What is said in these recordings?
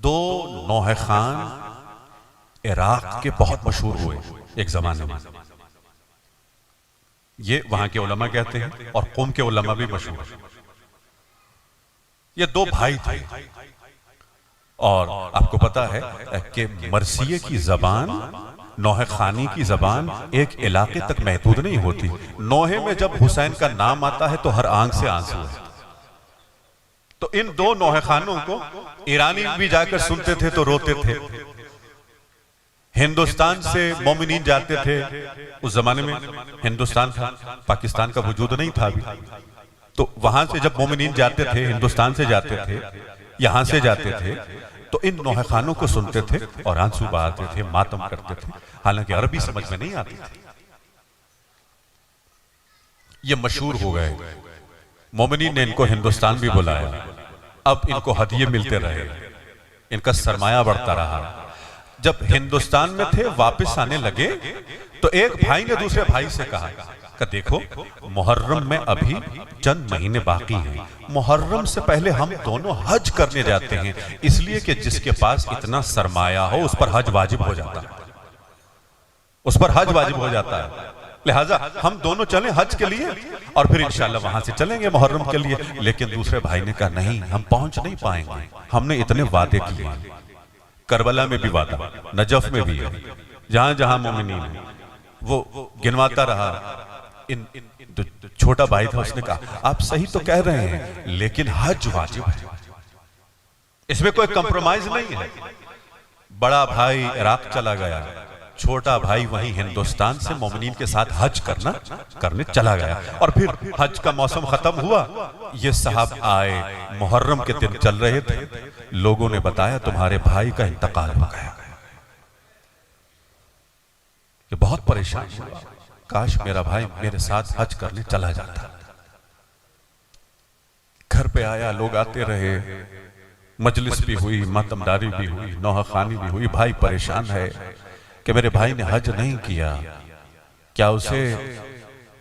दो नौहे खान इराक के बहुत मशहूर हुए एक जमाने में। ये वहां के उलमा कहते हैं और कौम के उलमा भी मशहूर। ये दो भाई थे और आपको पता है कि मरसिये की जबान, नौहे खानी की जबान एक इलाके तक महदूद नहीं होती। नौहे में जब हुसैन का नाम आता है तो हर आंख से आंसू है। तो इन दो नौहे खानों को ईरानी भी जाकर सुनते थे तो रोते थे। हिंदुस्तान से मोमिनीन जाते थे, उस जमाने में हिंदुस्तान था, पाकिस्तान का वजूद नहीं था अभी। तो वहां से जब मोमिनीन जाते थे, हिंदुस्तान से जाते थे, यहां से जाते थे, तो इन नौहे खानों को सुनते थे और आंसू बहाते थे, मातम करते थे। हालांकि अरबी समझ में नहीं आती थी। ये मशहूर हो गए। मोमिनीन ने इनको हिंदुस्तान भी बुलाया। अब इनको हदिये मिलते रहे, इनका सरमाया बढ़ता रहा। जब हिंदुस्तान में थे, वापस आने लगे तो एक भाई ने दूसरे भाई से कहा कि देखो, मुहर्रम में अभी चंद महीने बाकी हैं। मुहर्रम से पहले हम दोनों हज करने जाते हैं, इसलिए कि जिसके पास इतना सरमाया हो उस पर हज वाजिब हो जाता है, उस पर हज वाजिब हो जाता है। लिहाजा हम दोनों चलें हज के लिए और फिर इंशाल्लाह वहां से चलेंगे मुहर्रम के लिए। लेकिन दूसरे भाई ने कहा नहीं, हम पहुंच नहीं पाएंगे, हमने इतने वादे किए। करबला में भी वादा, नजफ में भी है, जहां जहां मोमिनीन है वो गिनवाता रहा। इन छोटा भाई था, उसने कहा आप सही तो कह रहे हैं, लेकिन हज वाजिब है, इसमें कोई कंप्रोमाइज नहीं है। बड़ा भाई इराक चला गया, छोटा भाई वहीं हिंदुस्तान से मोमिनीन के साथ हज करने चला गया। और फिर हज का मौसम खत्म हुआ, ये साहब आए, मुहर्रम के दिन चल रहे थे, लोगों ने बताया तुम्हारे भाई का इंतकाल हो गया। ये बहुत परेशान हुआ, काश मेरा भाई मेरे साथ हज करने चला जाता। घर पे आया, लोग आते रहे, मजलिस भी हुई, मातमदारी भी हुई, नौहाखानी भी हुई। भाई परेशान है कि मेरे भाई ने हज नहीं किया, क्या उसे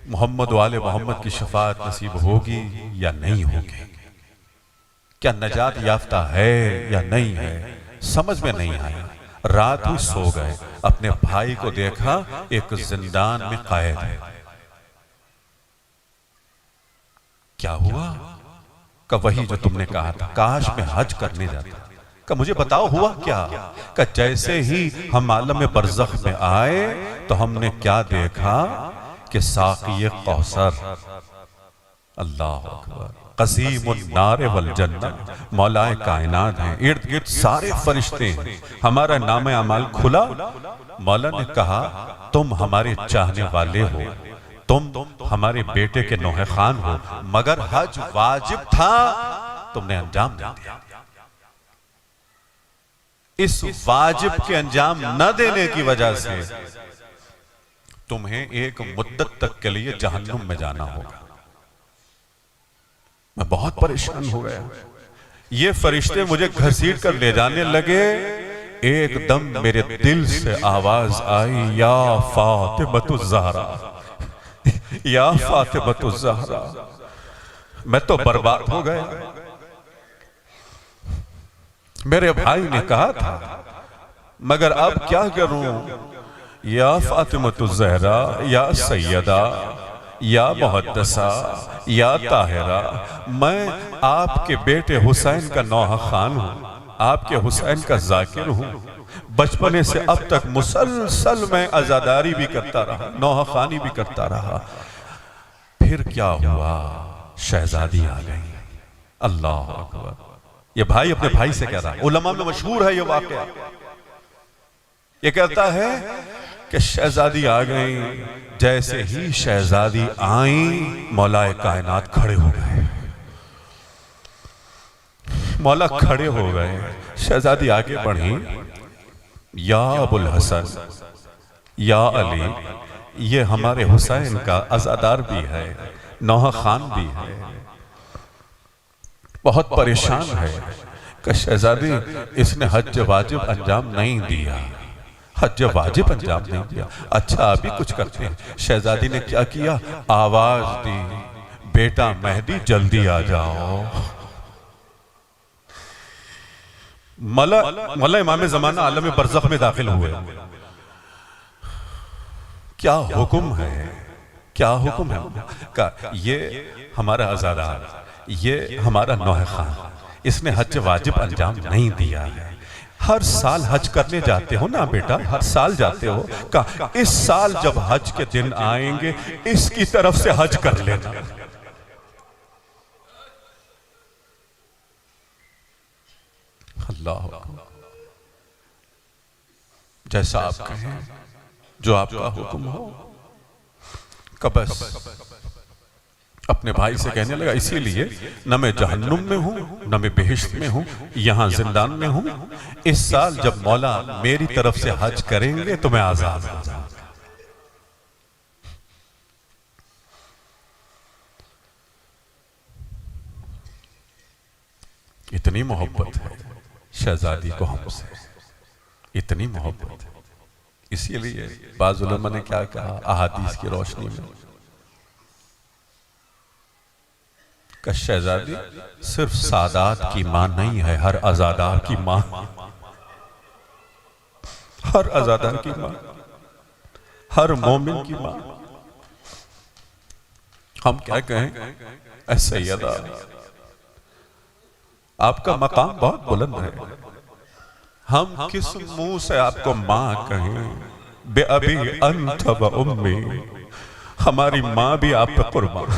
मोहम्मद वाले मोहम्मद की शफाअत नसीब होगी या नहीं होगी, क्या नजात याफ्ता है या नहीं है, समझ में नहीं आया। रात ही सो गए, अपने भाई को देखा एक जिंदान में कैद है। क्या हुआ? का वही जो तुमने कहा था, काश मैं हज करने जाता। का मुझे बताओ हुआ क्या? का जैसे ही हम आलम में बरज़ख में आए तो हमने क्या देखा कि साक़ी कौसर, अल्लाह अकबर, क़सीमुन नार वल जन्नत, मौलाए कायनात हैं, इर्द गिर्द सारे फरिश्ते हैं। हमारा नाम अमाल खुला, मौला ने कहा तुम हमारे चाहने वाले हो, तुम हमारे बेटे के नौहे खान हो, मगर हज वाजिब था, तुमने अंजाम नहीं दिया। इस वाजिब के अंजाम न देने की वजह से तुम्हें एक मुद्दत तक के लिए जहन्नुम में जाना होगा। मैं बहुत परेशान हो गया। ये फरिश्ते मुझे घसीट कर ले जाने लगे, एकदम मेरे दिल से आवाज आई, या फातिमतु ज़हरा, या फातिमतु ज़हरा। मैं तो बर्बाद हो गया। मेरे भाई ने कहा था, मगर अब क्या करूं, या फातिमतु ज़हरा, या सैयदा, या मुहद्दसा, या ताहिरा, मैं आपके बेटे हुसैन का नौहा खान हूं, आपके हुसैन का जाकिर हूं। बचपने से अब तक मुसलसल मैं अजादारी भी करता रहा, नौहा खानी भी करता रहा। फिर क्या हुआ, शहजादी आ गई। अल्लाह अकबर। ये भाई अपने भाई से कह रहा है, उलमा में मशहूर है ये वाकया। ये कहता है कि शहजादी आ गई। जैसे ही शहजादी आई, मौलाए कायनात खड़े हो गए। मौला खड़े हो गए, शहजादी आगे बढ़ी, या अबुल हसन, या अली, ये हमारे हुसैन का अज़ादार भी है, नौहा खान भी है। बहुत परेशान है कि शहजादी इसने हज वाजिब अंजाम नहीं दिया, हज वाजिब अंजाम नहीं दिया। अच्छा अभी कुछ करते हैं। शहजादी ने क्या किया, आवाज दी, बेटा मेहदी जल्दी आ जाओ। मौला इमाम ज़माना आलम बरज़ख में दाखिल हुए। क्या हुक्म है, क्या हुक्म है का। ये हमारा आज़ादार, ये हमारा नौह खान, इसने हज वाजिब अंजाम नहीं दिया है। हर साल हज करने जाते हो ना बेटा, हर साल जाते हो का। इस साल जब हज के दिन आएंगे इसकी तरफ से हज कर लेना। अल्लाह, जैसा आप कहें, जो आपका हुक्म हो। कबस अपने भाई से कहने लगा, इसीलिए न मैं जहन्नुम में हूं न मैं बेहिश्त में हूं, यहां जिंदान में हूं। इस साल जब मौला मेरी तरफ से हज करेंगे तो मैं आजाद हो जाऊंगा। इतनी मोहब्बत है शहजादी को हमसे, इतनी मोहब्बत है। इसीलिए बाज़ उलमा ने क्या कहा अहादीस की रोशनी में, का शहजादी सिर्फ सादात की मां नहीं है, हर आजादार की मां, हर आजादार की मां, हर मोमिन की मां। हम क्या कहें, ऐ सैयदा आपका मकाम बहुत बुलंद है, हम किस मुंह से आपको मां कहें। बे अभी अंत व उम्मी, हमारी मां भी आप पे कुर्बान।